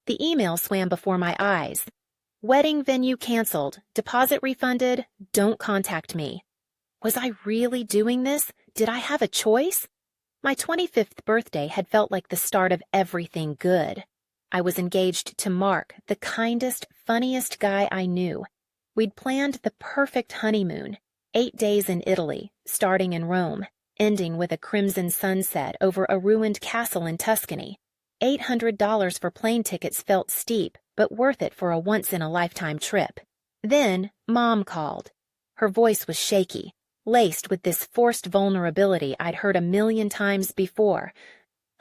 The email swam before my eyes. Wedding venue canceled. Deposit refunded. Don't contact me. Was I really doing this? Did I have a choice? My 25th birthday had felt like the start of everything good. I was engaged to Mark, the kindest, funniest guy I knew. We'd planned the perfect honeymoon, 8 days in Italy, starting in Rome, ending with a crimson sunset over a ruined castle in Tuscany. $800 for plane tickets felt steep, but worth it for a once-in-a-lifetime trip. Then, Mom called. Her voice was shaky, laced with this forced vulnerability I'd heard a million times before.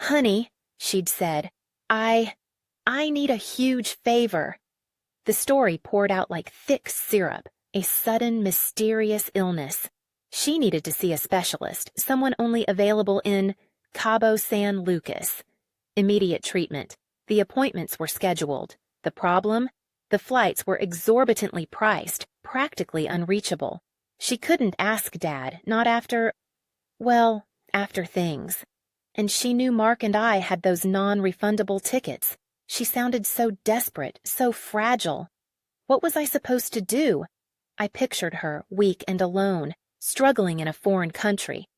"Honey," she'd said, I need a huge favor." The story poured out like thick syrup, a sudden, mysterious illness. She needed to see a specialist, someone only available in Cabo San Lucas. Immediate treatment. The appointments were scheduled. The problem? The flights were exorbitantly priced, practically unreachable. She couldn't ask Dad, not after things. And she knew Mark and I had those non-refundable tickets. She sounded so desperate, so fragile. What was I supposed to do? I pictured her, weak and alone, struggling in a foreign country.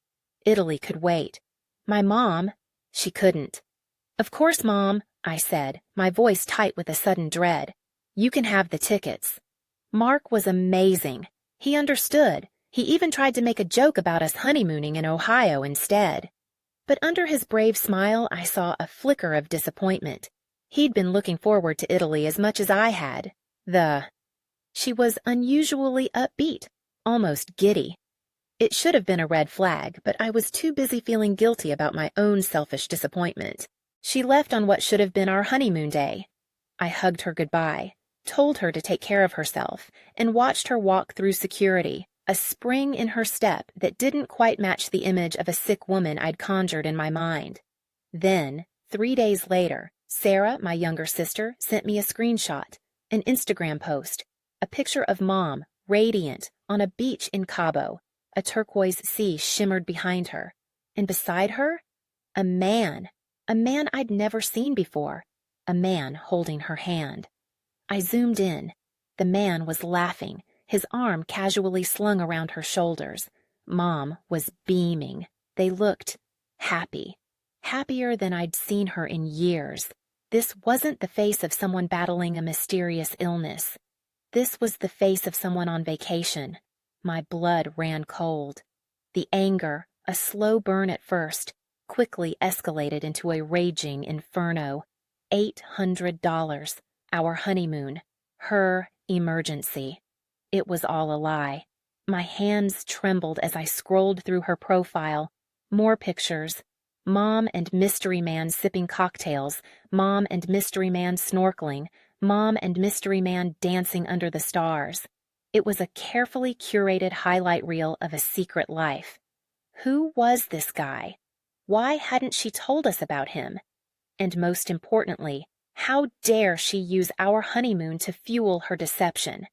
Italy could wait. My mom, she couldn't. "Of course, Mom," I said, my voice tight with a sudden dread. "You can have the tickets." Mark was amazing. He understood. He even tried to make a joke about us honeymooning in Ohio instead. But under his brave smile, I saw a flicker of disappointment. He'd been looking forward to Italy as much as I had. She was unusually upbeat, almost giddy. It should have been a red flag, but I was too busy feeling guilty about my own selfish disappointment. She left on what should have been our honeymoon day. I hugged her goodbye, told her to take care of herself, and watched her walk through security, a spring in her step that didn't quite match the image of a sick woman I'd conjured in my mind. Then, 3 days later, Sarah, my younger sister, sent me a screenshot, an Instagram post, a picture of Mom, radiant, on a beach in Cabo. A turquoise sea shimmered behind her, and beside her, a man I'd never seen before, a man holding her hand. I zoomed in. The man was laughing, his arm casually slung around her shoulders. Mom was beaming. They looked happy, happier than I'd seen her in years. This wasn't the face of someone battling a mysterious illness. This was the face of someone on vacation. My blood ran cold. The anger, a slow burn at first, quickly escalated into a raging inferno. $800, our honeymoon, her emergency. It was all a lie. My hands trembled as I scrolled through her profile. More pictures. Mom and Mystery Man sipping cocktails, Mom and Mystery Man snorkeling, Mom and Mystery Man dancing under the stars. It was a carefully curated highlight reel of a secret life. Who was this guy? Why hadn't she told us about him? And most importantly, how dare she use our honeymoon to fuel her deception?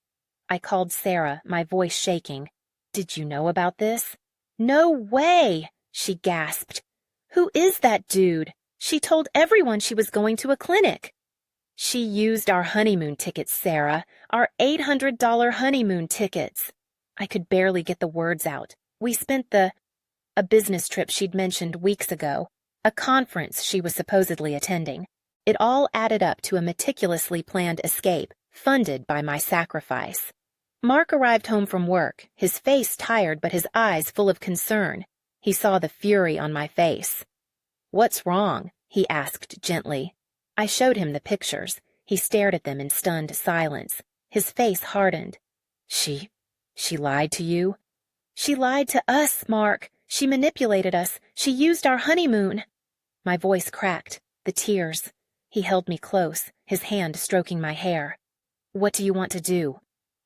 I called Sarah, my voice shaking. "Did you know about this?" "No way!" she gasped. "Who is that dude? She told everyone she was going to a clinic." "She used our honeymoon tickets, Sarah, our $800 honeymoon tickets." I could barely get the words out. We spent a business trip she'd mentioned weeks ago, a conference she was supposedly attending. It all added up to a meticulously planned escape, funded by my sacrifice. Mark arrived home from work, his face tired but his eyes full of concern. He saw the fury on my face. "What's wrong?" he asked gently. I showed him the pictures. He stared at them in stunned silence. His face hardened. She lied to you?" "She lied to us, Mark. She manipulated us. She used our honeymoon." My voice cracked, the tears. He held me close, his hand stroking my hair. "What do you want to do?"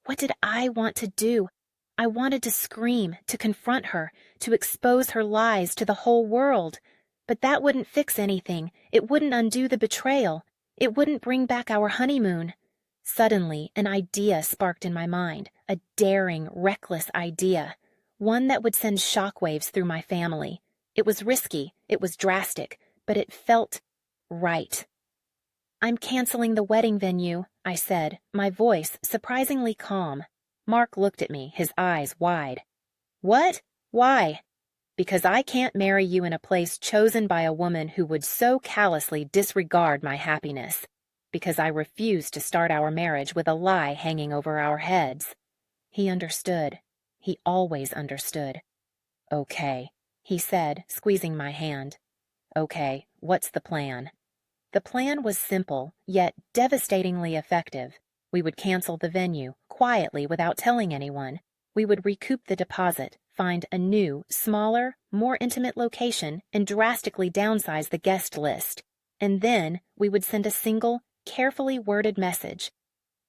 What did I want to do? I wanted to scream, to confront her, to expose her lies to the whole world. But that wouldn't fix anything. It wouldn't undo the betrayal. It wouldn't bring back our honeymoon. Suddenly, an idea sparked in my mind, a daring, reckless idea. One that would send shockwaves through my family. It was risky, it was drastic, but it felt right. I'm canceling the wedding venue, I said, my voice surprisingly calm. Mark looked at me, his eyes wide. What? Why? Because I can't marry you in a place chosen by a woman who would so callously disregard my happiness. Because I refuse to start our marriage with a lie hanging over our heads. He understood. He always understood. Okay, he said, squeezing my hand. Okay, what's the plan? The plan was simple, yet devastatingly effective. We would cancel the venue, quietly without telling anyone. We would recoup the deposit, find a new, smaller, more intimate location, and drastically downsize the guest list. And then we would send a single, carefully worded message.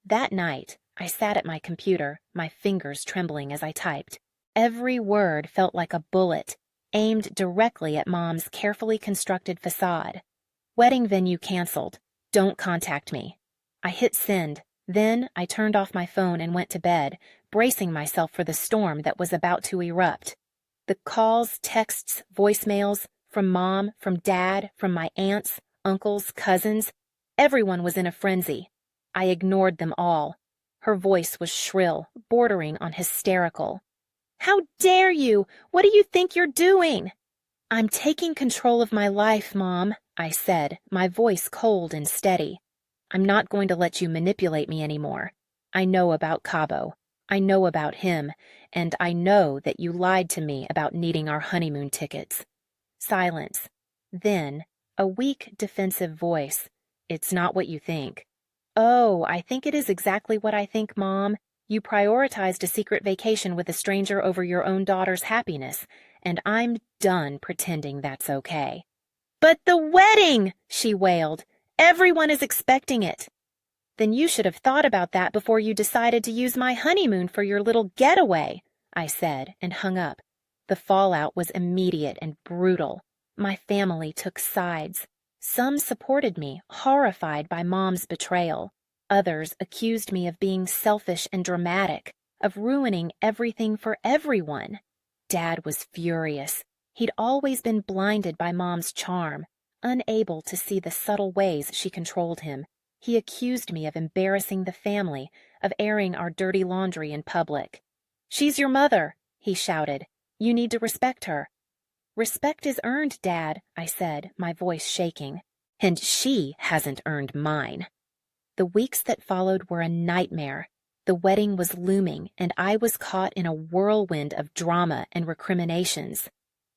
That night, I sat at my computer, my fingers trembling as I typed. Every word felt like a bullet, aimed directly at Mom's carefully constructed facade. Wedding venue canceled. Don't contact me. I hit send. Then I turned off my phone and went to bed, bracing myself for the storm that was about to erupt. The calls, texts, voicemails, from Mom, from Dad, from my aunts, uncles, cousins, everyone was in a frenzy. I ignored them all. Her voice was shrill, bordering on hysterical. How dare you? What do you think you're doing? I'm taking control of my life, Mom, I said, my voice cold and steady. I'm not going to let you manipulate me anymore. I know about Cabo. I know about him, and I know that you lied to me about needing our honeymoon tickets. Silence. Then, a weak, defensive voice. It's not what you think. Oh, I think it is exactly what I think, Mom. You prioritized a secret vacation with a stranger over your own daughter's happiness, and I'm done pretending that's okay. But the wedding, she wailed. Everyone is expecting it. Then you should have thought about that before you decided to use my honeymoon for your little getaway, I said, and hung up. The fallout was immediate and brutal. My family took sides. Some supported me, horrified by Mom's betrayal. Others accused me of being selfish and dramatic, of ruining everything for everyone. Dad was furious. He'd always been blinded by Mom's charm, unable to see the subtle ways she controlled him. He accused me of embarrassing the family, of airing our dirty laundry in public. She's your mother, he shouted. You need to respect her. Respect is earned, Dad, I said, my voice shaking. And she hasn't earned mine. The weeks that followed were a nightmare. The wedding was looming, and I was caught in a whirlwind of drama and recriminations.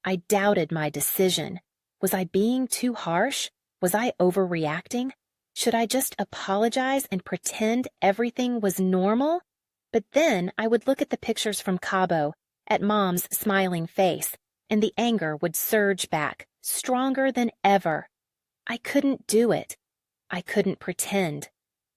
I doubted my decision. Was I being too harsh? Was I overreacting? Should I just apologize and pretend everything was normal? But then I would look at the pictures from Cabo, at Mom's smiling face, and the anger would surge back, stronger than ever. I couldn't do it. I couldn't pretend.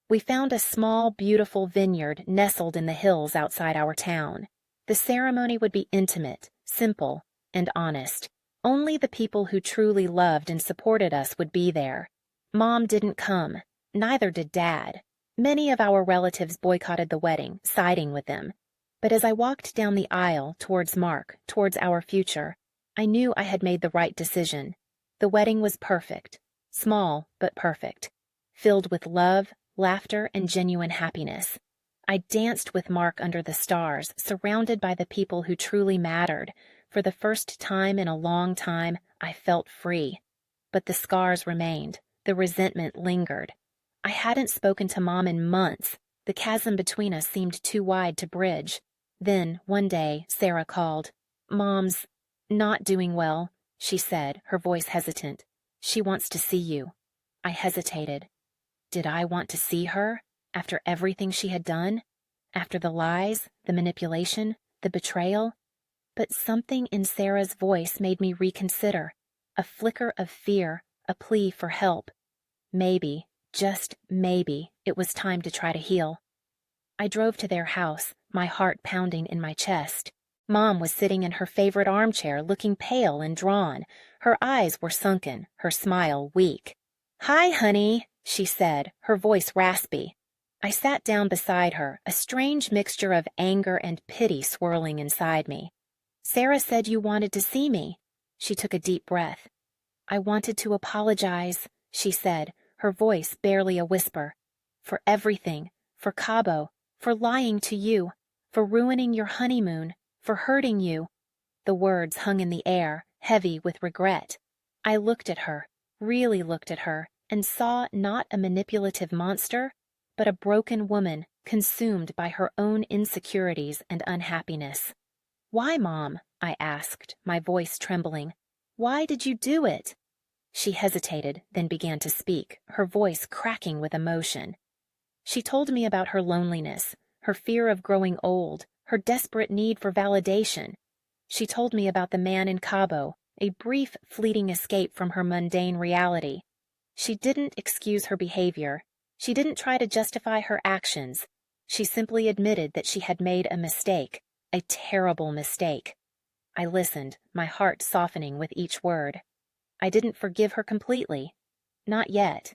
We found a small, beautiful vineyard nestled in the hills outside our town. The ceremony would be intimate, simple, and honest. Only the people who truly loved and supported us would be there. Mom didn't come. Neither did Dad. Many of our relatives boycotted the wedding, siding with them. But as I walked down the aisle towards Mark, towards our future, I knew I had made the right decision. The wedding was perfect. Small, but perfect. Filled with love, laughter, and genuine happiness. I danced with Mark under the stars, surrounded by the people who truly mattered. For the first time in a long time, I felt free. But the scars remained. The resentment lingered. I hadn't spoken to Mom in months. The chasm between us seemed too wide to bridge. Then, one day, Sarah called. Mom's not doing well, she said, her voice hesitant. She wants to see you. I hesitated. Did I want to see her? After everything she had done? After the lies, the manipulation, the betrayal? But something in Sarah's voice made me reconsider. A flicker of fear, a plea for help. Maybe, just maybe, it was time to try to heal. I drove to their house, my heart pounding in my chest. Mom was sitting in her favorite armchair, looking pale and drawn. Her eyes were sunken, her smile weak. "Hi, honey," she said, her voice raspy. I sat down beside her, a strange mixture of anger and pity swirling inside me. "Sarah said you wanted to see me." She took a deep breath. "I wanted to apologize," she said, her voice barely a whisper. "For everything, for Cabo, for lying to you, for ruining your honeymoon, for hurting you." The words hung in the air, heavy with regret. I looked at her, really looked at her, and saw not a manipulative monster, but a broken woman consumed by her own insecurities and unhappiness. "Why, Mom?" I asked, my voice trembling. "Why did you do it?" She hesitated, then began to speak, her voice cracking with emotion. She told me about her loneliness, her fear of growing old, her desperate need for validation. She told me about the man in Cabo, a brief, fleeting escape from her mundane reality. She didn't excuse her behavior. She didn't try to justify her actions. She simply admitted that she had made a mistake, a terrible mistake. I listened, my heart softening with each word. I didn't forgive her completely. Not yet.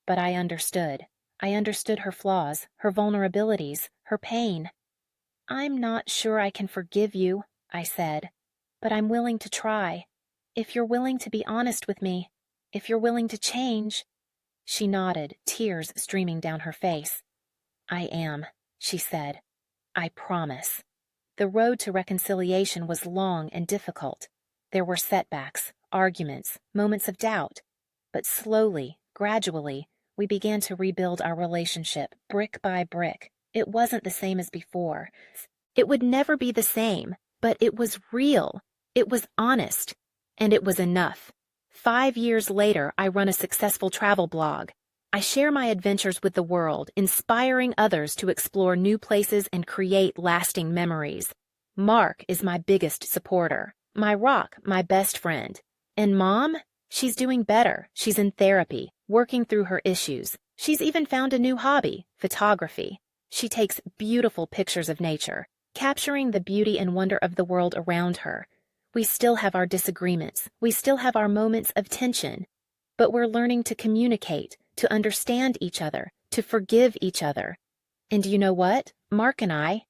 But I understood. I understood her flaws, her vulnerabilities, her pain. "I'm not sure I can forgive you," I said, "but I'm willing to try. If you're willing to be honest with me, if you're willing to change." She nodded, tears streaming down her face. "I am," she said. "I promise." The road to reconciliation was long and difficult. There were setbacks, arguments, moments of doubt. But slowly, gradually, we began to rebuild our relationship, brick by brick. It wasn't the same as before. It would never be the same, but it was real. It was honest. And it was enough. 5 years later, I run a successful travel blog. I share my adventures with the world, inspiring others to explore new places and create lasting memories. Mark is my biggest supporter. My rock, my best friend. And Mom? She's doing better. She's in therapy, working through her issues. She's even found a new hobby, photography. She takes beautiful pictures of nature, capturing the beauty and wonder of the world around her. We still have our disagreements. We still have our moments of tension. But we're learning to communicate, to understand each other, to forgive each other. And you know what? Mark and I,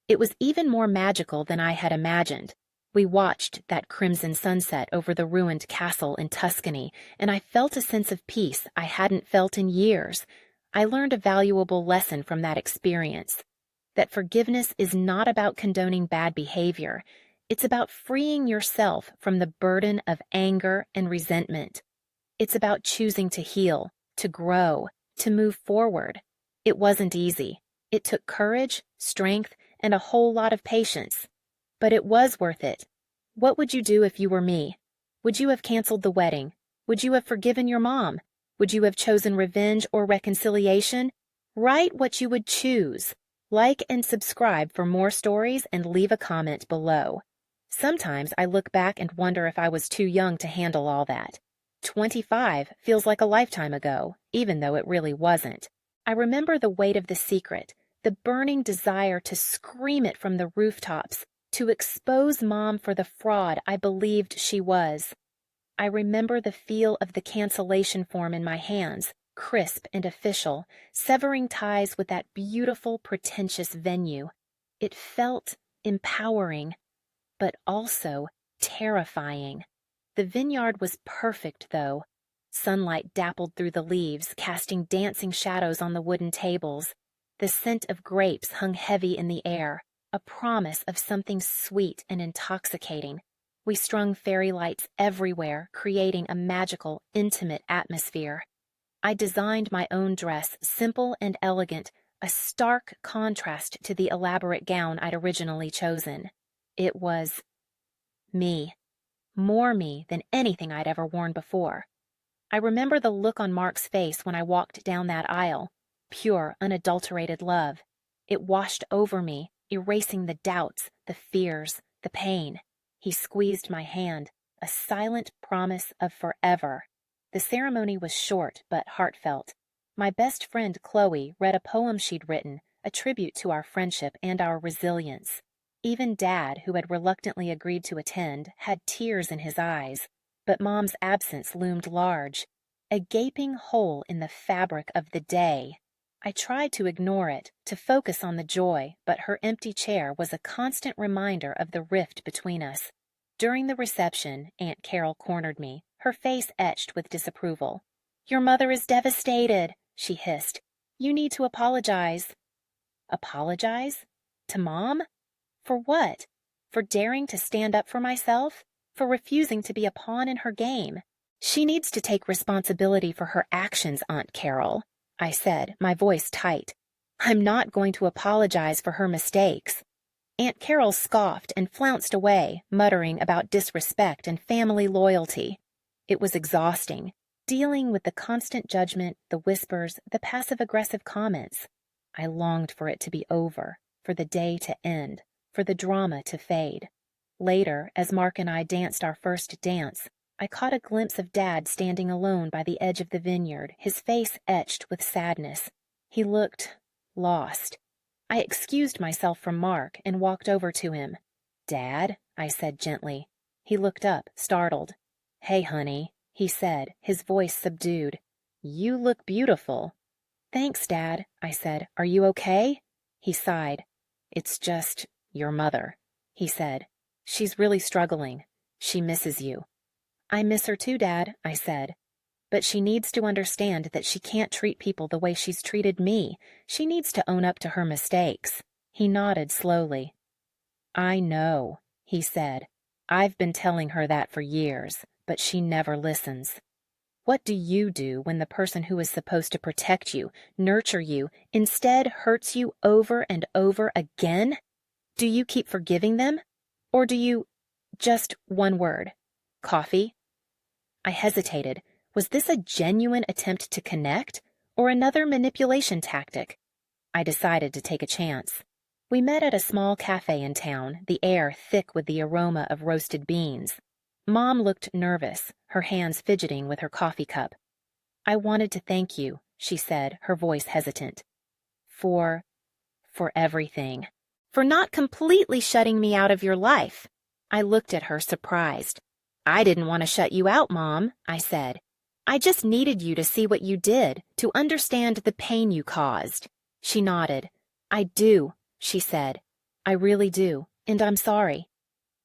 it was even more magical than I had imagined. We watched that crimson sunset over the ruined castle in Tuscany, and I felt a sense of peace I hadn't felt in years. I learned a valuable lesson from that experience, that forgiveness is not about condoning bad behavior. It's about freeing yourself from the burden of anger and resentment. It's about choosing to heal, to grow, to move forward. It wasn't easy. It took courage, strength, and a whole lot of patience. But it was worth it. What would you do if you were me? Would you have canceled the wedding? Would you have forgiven your mom? Would you have chosen revenge or reconciliation? Write what you would choose. Like and subscribe for more stories and leave a comment below. Sometimes I look back and wonder if I was too young to handle all that. 25 feels like a lifetime ago, even though it really wasn't. I remember the weight of the secret, the burning desire to scream it from the rooftops, to expose Mom for the fraud I believed she was. I remember the feel of the cancellation form in my hands, crisp and official, severing ties with that beautiful, pretentious venue. It felt empowering, but also terrifying. The vineyard was perfect, though. Sunlight dappled through the leaves, casting dancing shadows on the wooden tables. The scent of grapes hung heavy in the air, a promise of something sweet and intoxicating. We strung fairy lights everywhere, creating a magical, intimate atmosphere. I designed my own dress, simple and elegant, a stark contrast to the elaborate gown I'd originally chosen. It was me. More me than anything I'd ever worn before. I remember the look on Mark's face when I walked down that aisle. Pure, unadulterated love. It washed over me, erasing the doubts, the fears, the pain. He squeezed my hand, a silent promise of forever. The ceremony was short but heartfelt. My best friend Chloe read a poem she'd written, a tribute to our friendship and our resilience. Even Dad, who had reluctantly agreed to attend, had tears in his eyes. But Mom's absence loomed large, a gaping hole in the fabric of the day. I tried to ignore it, to focus on the joy, but her empty chair was a constant reminder of the rift between us. During the reception, Aunt Carol cornered me, her face etched with disapproval. Your mother is devastated, she hissed. You need to apologize. Apologize? To Mom? For what? For daring to stand up for myself? For refusing to be a pawn in her game? She needs to take responsibility for her actions, Aunt Carol, I said, my voice tight. I'm not going to apologize for her mistakes. Aunt Carol scoffed and flounced away, muttering about disrespect and family loyalty. It was exhausting, dealing with the constant judgment, the whispers, the passive-aggressive comments. I longed for it to be over, for the day to end, for the drama to fade. Later, as Mark and I danced our first dance, I caught a glimpse of Dad standing alone by the edge of the vineyard, his face etched with sadness. He looked lost. I excused myself from Mark and walked over to him. Dad, I said gently. He looked up, startled. Hey, honey, he said, his voice subdued. You look beautiful. Thanks, Dad, I said. Are you okay? He sighed. It's just your mother, he said. She's really struggling. She misses you. I miss her too, Dad, I said. But she needs to understand that she can't treat people the way she's treated me. She needs to own up to her mistakes. He nodded slowly. I know, he said. I've been telling her that for years, but she never listens. What do you do when the person who is supposed to protect you, nurture you, instead hurts you over and over again? Do you keep forgiving them? Or do you... just one word. Coffee? I hesitated. Was this a genuine attempt to connect, or another manipulation tactic? I decided to take a chance. We met at a small cafe in town, the air thick with the aroma of roasted beans. Mom looked nervous, her hands fidgeting with her coffee cup. I wanted to thank you, she said, her voice hesitant. For everything. For not completely shutting me out of your life. I looked at her, surprised. I didn't want to shut you out, Mom, I said. I just needed you to see what you did, to understand the pain you caused. She nodded. I do, she said. I really do, and I'm sorry.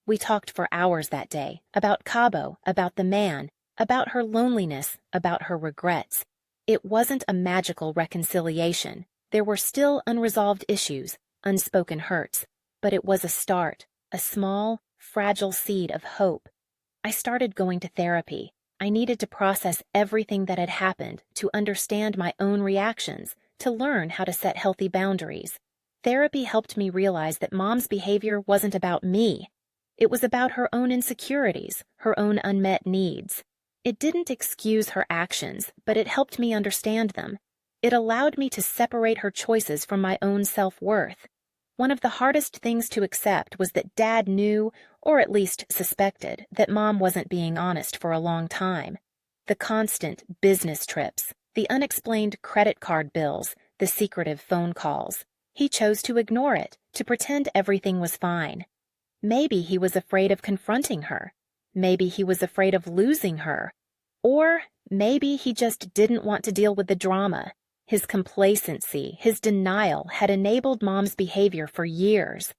We talked for hours that day, about Cabo, about the man, about her loneliness, about her regrets. It wasn't a magical reconciliation. There were still unresolved issues, unspoken hurts, but it was a start, a small, fragile seed of hope. I started going to therapy. I needed to process everything that had happened, to understand my own reactions, to learn how to set healthy boundaries. Therapy helped me realize that Mom's behavior wasn't about me. It was about her own insecurities, her own unmet needs. It didn't excuse her actions, but it helped me understand them. It allowed me to separate her choices from my own self-worth. One of the hardest things to accept was that Dad knew, or at least suspected, that Mom wasn't being honest for a long time. The constant business trips, the unexplained credit card bills, the secretive phone calls. He chose to ignore it, to pretend everything was fine. Maybe he was afraid of confronting her. Maybe he was afraid of losing her. Or maybe he just didn't want to deal with the drama. His complacency, his denial had enabled Mom's behavior for years.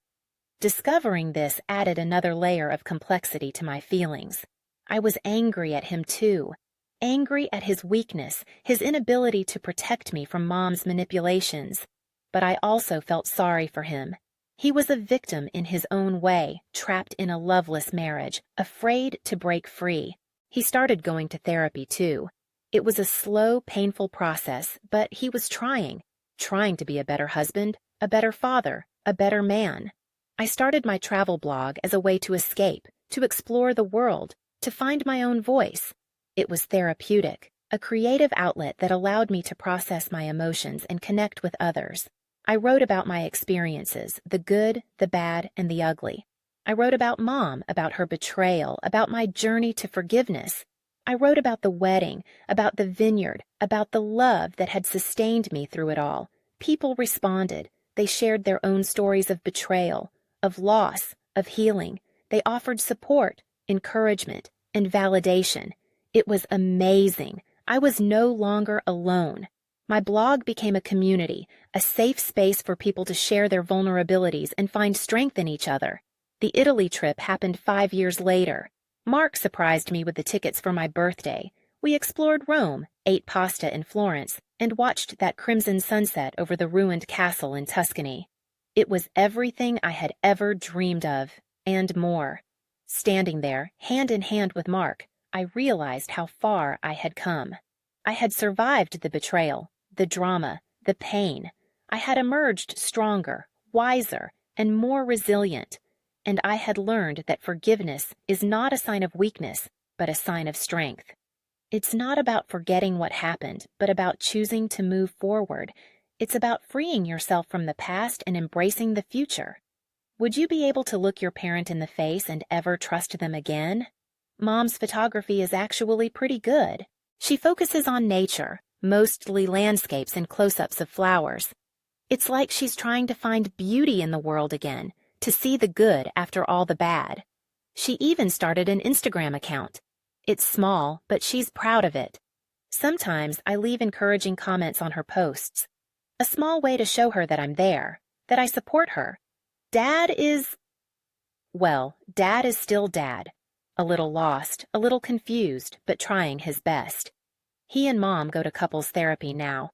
Discovering this added another layer of complexity to my feelings. I was angry at him too. Angry at his weakness, his inability to protect me from Mom's manipulations. But I also felt sorry for him. He was a victim in his own way, trapped in a loveless marriage, afraid to break free. He started going to therapy too. It was a slow, painful process, but he was trying to be a better husband, a better father, a better man. I started my travel blog as a way to escape, to explore the world, to find my own voice. It was therapeutic, a creative outlet that allowed me to process my emotions and connect with others. I wrote about my experiences, the good, the bad, and the ugly. I wrote about Mom, about her betrayal, about my journey to forgiveness. I wrote about the wedding, about the vineyard, about the love that had sustained me through it all. People responded. They shared their own stories of betrayal, of loss, of healing. They offered support, encouragement, and validation. It was amazing. I was no longer alone. My blog became a community, a safe space for people to share their vulnerabilities and find strength in each other. The Italy trip happened 5 years later. Mark surprised me with the tickets for my birthday. We explored Rome, ate pasta in Florence, and watched that crimson sunset over the ruined castle in Tuscany. It was everything I had ever dreamed of, and more. Standing there, hand in hand with Mark, I realized how far I had come. I had survived the betrayal, the drama, the pain. I had emerged stronger, wiser, and more resilient, and I had learned that forgiveness is not a sign of weakness, but a sign of strength. It's not about forgetting what happened, but about choosing to move forward. It's about freeing yourself from the past and embracing the future. Would you be able to look your parent in the face and ever trust them again? Mom's photography is actually pretty good. She focuses on nature, mostly landscapes and close-ups of flowers. It's like she's trying to find beauty in the world again, to see the good after all the bad. She even started an Instagram account. It's small, but she's proud of it. Sometimes I leave encouraging comments on her posts. A small way to show her that I'm there, that I support her. Dad is still Dad. A little lost, a little confused, but trying his best. He and Mom go to couples therapy now.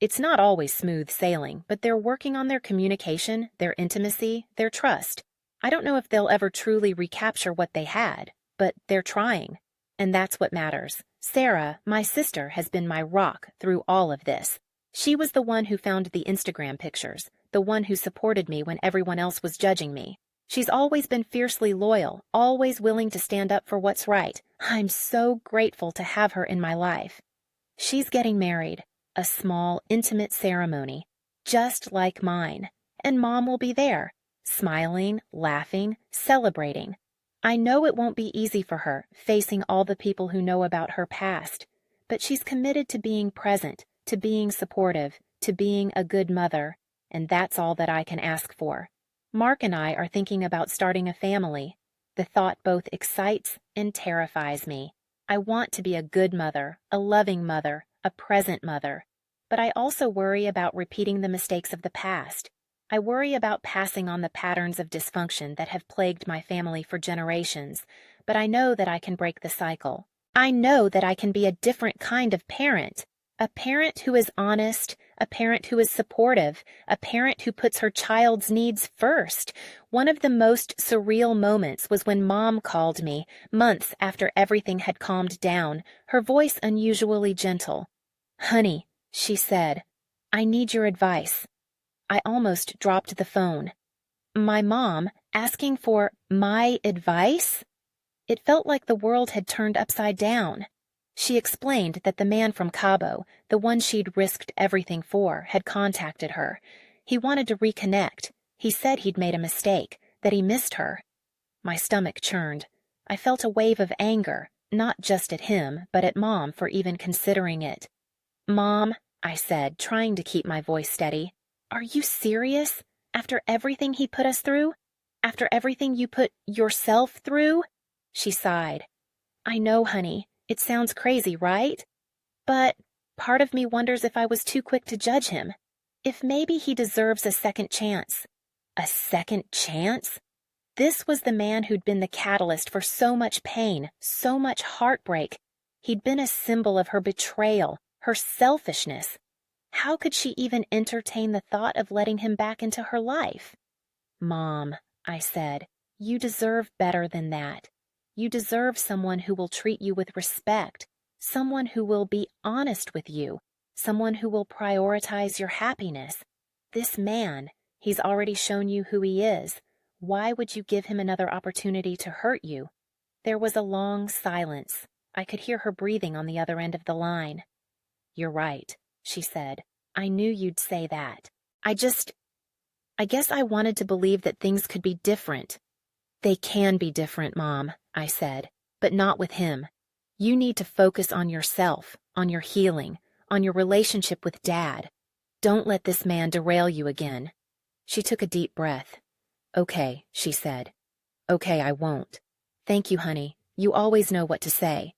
It's not always smooth sailing, but they're working on their communication, their intimacy, their trust. I don't know if they'll ever truly recapture what they had, but they're trying. And that's what matters. Sarah, my sister, has been my rock through all of this. She was the one who found the Instagram pictures, the one who supported me when everyone else was judging me. She's always been fiercely loyal, always willing to stand up for what's right. I'm so grateful to have her in my life. She's getting married, a small, intimate ceremony, just like mine, and Mom will be there, smiling, laughing, celebrating. I know it won't be easy for her, facing all the people who know about her past, but she's committed to being present, to being supportive, to being a good mother, and that's all that I can ask for. Mark and I are thinking about starting a family. The thought both excites and terrifies me. I want to be a good mother, a loving mother, a present mother, but I also worry about repeating the mistakes of the past. I worry about passing on the patterns of dysfunction that have plagued my family for generations, but I know that I can break the cycle. I know that I can be a different kind of parent, a parent who is honest, a parent who is supportive, a parent who puts her child's needs first. One of the most surreal moments was when Mom called me, months after everything had calmed down, her voice unusually gentle. "Honey," she said, "I need your advice." I almost dropped the phone. My mom asking for my advice? It felt like the world had turned upside down. She explained that the man from Cabo, the one she'd risked everything for, had contacted her. He wanted to reconnect. He said he'd made a mistake, that he missed her. My stomach churned. I felt a wave of anger, not just at him, but at Mom for even considering it. "Mom," I said, trying to keep my voice steady, "are you serious? After everything he put us through? After everything you put yourself through?" She sighed. "I know, honey. It sounds crazy, right? But part of me wonders if I was too quick to judge him. If maybe he deserves a second chance." A second chance? This was the man who'd been the catalyst for so much pain, so much heartbreak. He'd been a symbol of her betrayal, her selfishness. How could she even entertain the thought of letting him back into her life? "Mom," I said, "you deserve better than that. You deserve someone who will treat you with respect, someone who will be honest with you, someone who will prioritize your happiness. This man, he's already shown you who he is. Why would you give him another opportunity to hurt you?" There was a long silence. I could hear her breathing on the other end of the line. "You're right," she said. "I knew you'd say that. I guess I wanted to believe that things could be different." "They can be different, Mom," I said, "but not with him. You need to focus on yourself, on your healing, on your relationship with Dad. Don't let this man derail you again." She took a deep breath. "Okay," she said. "Okay, I won't. Thank you, honey. You always know what to say."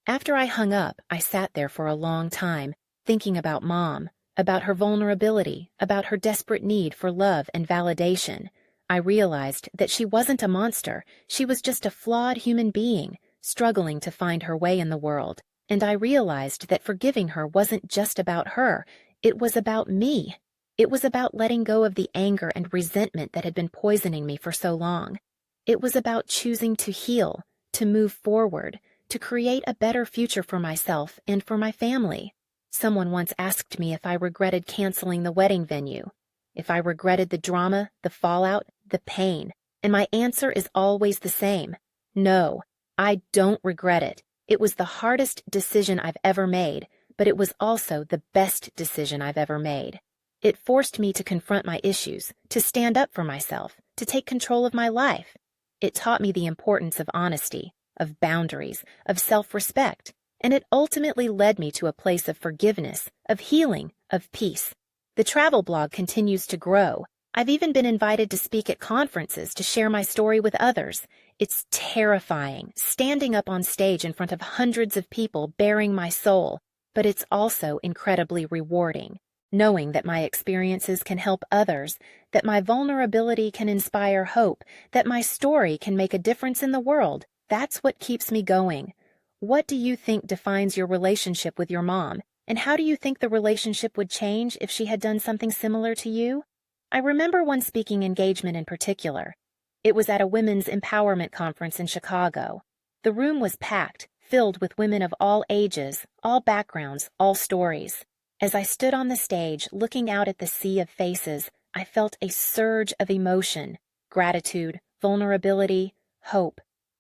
After I hung up, I sat there for a long time, thinking about Mom, about her vulnerability, about her desperate need for love and validation. I realized that she wasn't a monster. She was just a flawed human being, struggling to find her way in the world. and I realized that forgiving her wasn't just about her, it was about me. It was about letting go of the anger and resentment that had been poisoning me for so long. It was about choosing to heal, to move forward, to create a better future for myself and for my family. Someone once asked me if I regretted canceling the wedding venue, if I regretted the drama, the fallout, the pain, and my answer is always the same. No, I don't regret it. It was the hardest decision I've ever made, but it was also the best decision I've ever made. It forced me to confront my issues, to stand up for myself, to take control of my life. It taught me the importance of honesty, of boundaries, of self-respect, and it ultimately led me to a place of forgiveness, of healing, of peace. The travel blog continues to grow. I've even been invited to speak at conferences to share my story with others. It's terrifying, standing up on stage in front of hundreds of people bearing my soul, but it's also incredibly rewarding. Knowing that my experiences can help others, that my vulnerability can inspire hope, that my story can make a difference in the world, that's what keeps me going. What do you think defines your relationship with your mom, and how do you think the relationship would change if she had done something similar to you? I remember one speaking engagement in particular. It was at a women's empowerment conference in Chicago. The room was packed, filled with women of all ages, all backgrounds, all stories. As I stood on the stage, looking out at the sea of faces, I felt a surge of emotion, gratitude, vulnerability, hope.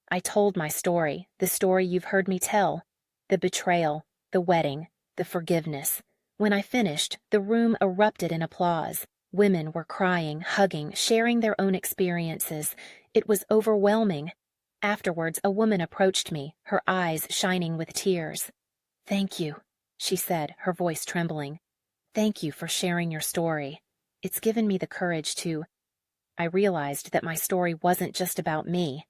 I told my story, the story you've heard me tell, the betrayal, the wedding, the forgiveness. When I finished, the room erupted in applause. Women were crying, hugging, sharing their own experiences. It was overwhelming. Afterwards, a woman approached me, her eyes shining with tears. "Thank you," she said, her voice trembling. "Thank you for sharing your story. It's given me the courage to—" I realized that my story wasn't just about me.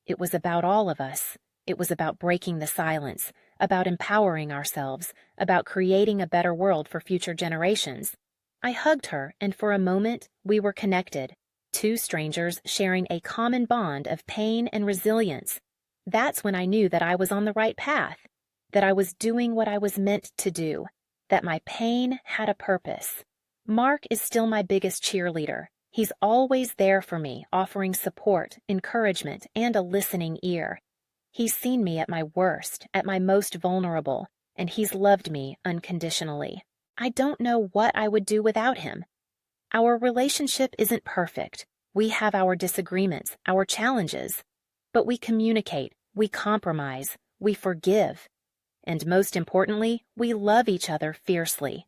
It was about all of us. It was about breaking the silence, about empowering ourselves, about creating a better world for future generations. I hugged her, and for a moment, we were connected. Two strangers sharing a common bond of pain and resilience. That's when I knew that I was on the right path, that I was doing what I was meant to do, that my pain had a purpose. Mark is still my biggest cheerleader. He's always there for me, offering support, encouragement, and a listening ear. He's seen me at my worst, at my most vulnerable, and he's loved me unconditionally. I don't know what I would do without him. Our relationship isn't perfect. We have our disagreements, our challenges. But we communicate, we compromise, we forgive. And most importantly, we love each other fiercely.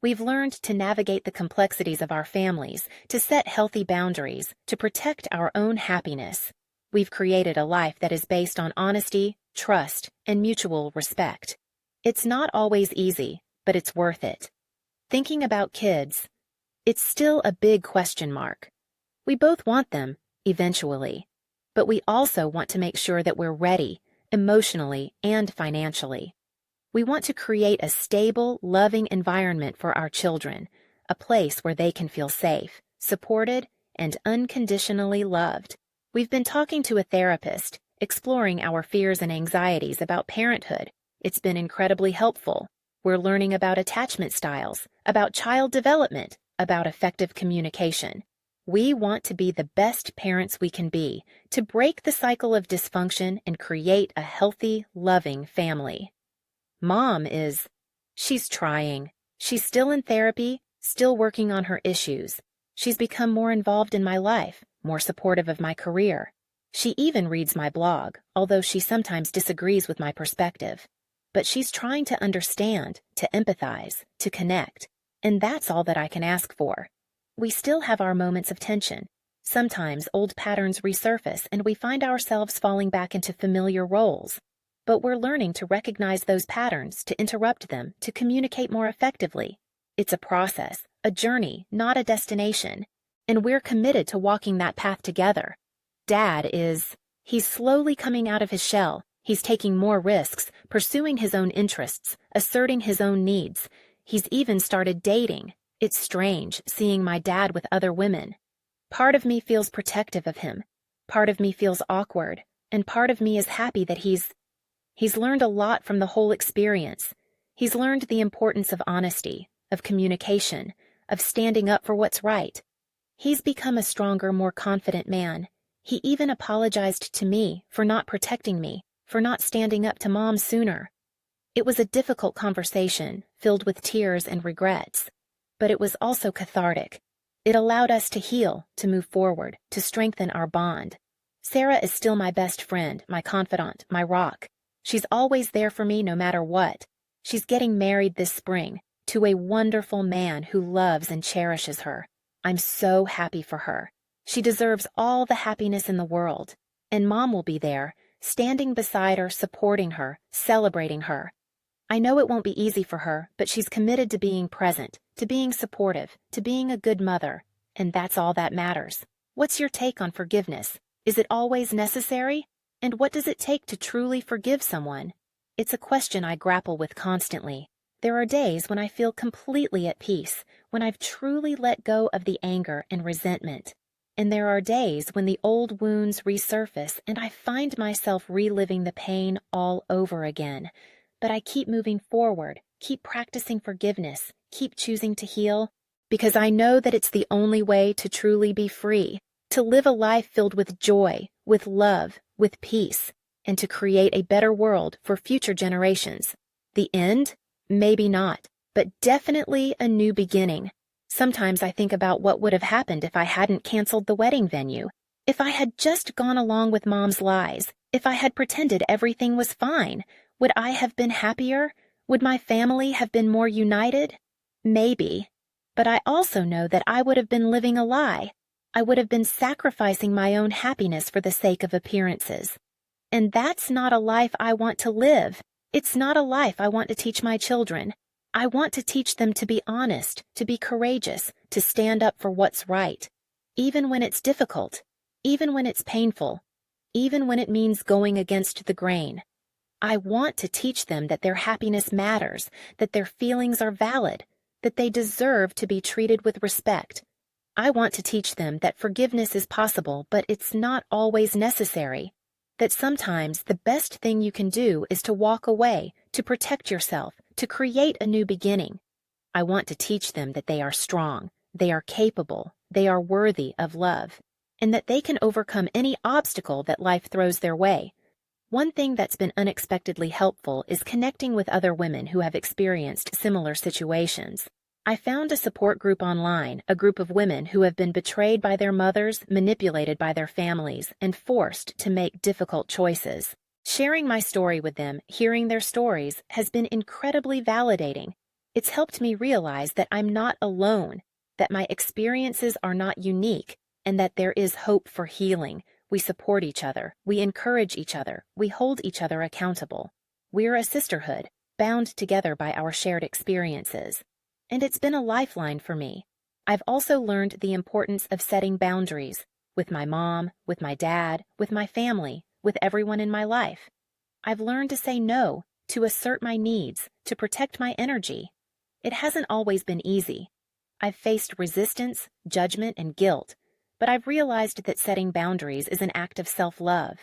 We've learned to navigate the complexities of our families, to set healthy boundaries, to protect our own happiness. We've created a life that is based on honesty, trust, and mutual respect. It's not always easy, but it's worth it. Thinking about kids, it's still a big question mark. We both want them, eventually, but we also want to make sure that we're ready, emotionally and financially. We want to create a stable, loving environment for our children, a place where they can feel safe, supported, and unconditionally loved. We've been talking to a therapist, exploring our fears and anxieties about parenthood. It's been incredibly helpful. We're learning about attachment styles, about child development, about effective communication. We want to be the best parents we can be, to break the cycle of dysfunction and create a healthy, loving family. Mom she's trying. She's still in therapy, still working on her issues. She's become more involved in my life, more supportive of my career. She even reads my blog, although she sometimes disagrees with my perspective. But she's trying to understand, to empathize, to connect, and that's all that I can ask for. We still have our moments of tension. Sometimes old patterns resurface and we find ourselves falling back into familiar roles. But we're learning to recognize those patterns, to interrupt them, to communicate more effectively. It's a process, a journey, not a destination. And we're committed to walking that path together. He's slowly coming out of his shell. He's taking more risks, pursuing his own interests, asserting his own needs. He's even started dating. It's strange, seeing my dad with other women. Part of me feels protective of him. Part of me feels awkward. And part of me is happy that he's He's learned a lot from the whole experience. He's learned the importance of honesty, of communication, of standing up for what's right. He's become a stronger, more confident man. He even apologized to me for not protecting me, for not standing up to Mom sooner. It was a difficult conversation, filled with tears and regrets. But it was also cathartic. It allowed us to heal, to move forward, to strengthen our bond. Sarah is still my best friend, my confidant, my rock. She's always there for me no matter what. She's getting married this spring to a wonderful man who loves and cherishes her. I'm so happy for her. She deserves all the happiness in the world. And Mom will be there, standing beside her, supporting her, celebrating her. I know it won't be easy for her, but she's committed to being present, to being supportive, to being a good mother, and that's all that matters. What's your take on forgiveness? Is it always necessary? And what does it take to truly forgive someone? It's a question I grapple with constantly. There are days when I feel completely at peace, when I've truly let go of the anger and resentment. And there are days when the old wounds resurface and I find myself reliving the pain all over again. But I keep moving forward, keep practicing forgiveness, keep choosing to heal, because I know that it's the only way to truly be free, to live a life filled with joy, with love, with peace, and to create a better world for future generations. The end? Maybe not, but definitely a new beginning. Sometimes I think about what would have happened if I hadn't canceled the wedding venue, if I had just gone along with Mom's lies, if I had pretended everything was fine. Would I have been happier? Would my family have been more united? Maybe. But I also know that I would have been living a lie. I would have been sacrificing my own happiness for the sake of appearances. And that's not a life I want to live. It's not a life I want to teach my children. I want to teach them to be honest, to be courageous, to stand up for what's right. Even when it's difficult, even when it's painful, even when it means going against the grain. I want to teach them that their happiness matters, that their feelings are valid, that they deserve to be treated with respect. I want to teach them that forgiveness is possible, but it's not always necessary. That sometimes the best thing you can do is to walk away, to protect yourself, to create a new beginning. I want to teach them that they are strong, they are capable, they are worthy of love, and that they can overcome any obstacle that life throws their way. One thing that's been unexpectedly helpful is connecting with other women who have experienced similar situations. I found a support group online, a group of women who have been betrayed by their mothers, manipulated by their families, and forced to make difficult choices. Sharing my story with them, hearing their stories, has been incredibly validating. It's helped me realize that I'm not alone, that my experiences are not unique, and that there is hope for healing. We support each other, we encourage each other, we hold each other accountable. We're a sisterhood, bound together by our shared experiences. And it's been a lifeline for me. I've also learned the importance of setting boundaries with my mom, with my dad, with my family, with everyone in my life. I've learned to say no, to assert my needs, to protect my energy. It hasn't always been easy. I've faced resistance, judgment, and guilt, but I've realized that setting boundaries is an act of self-love.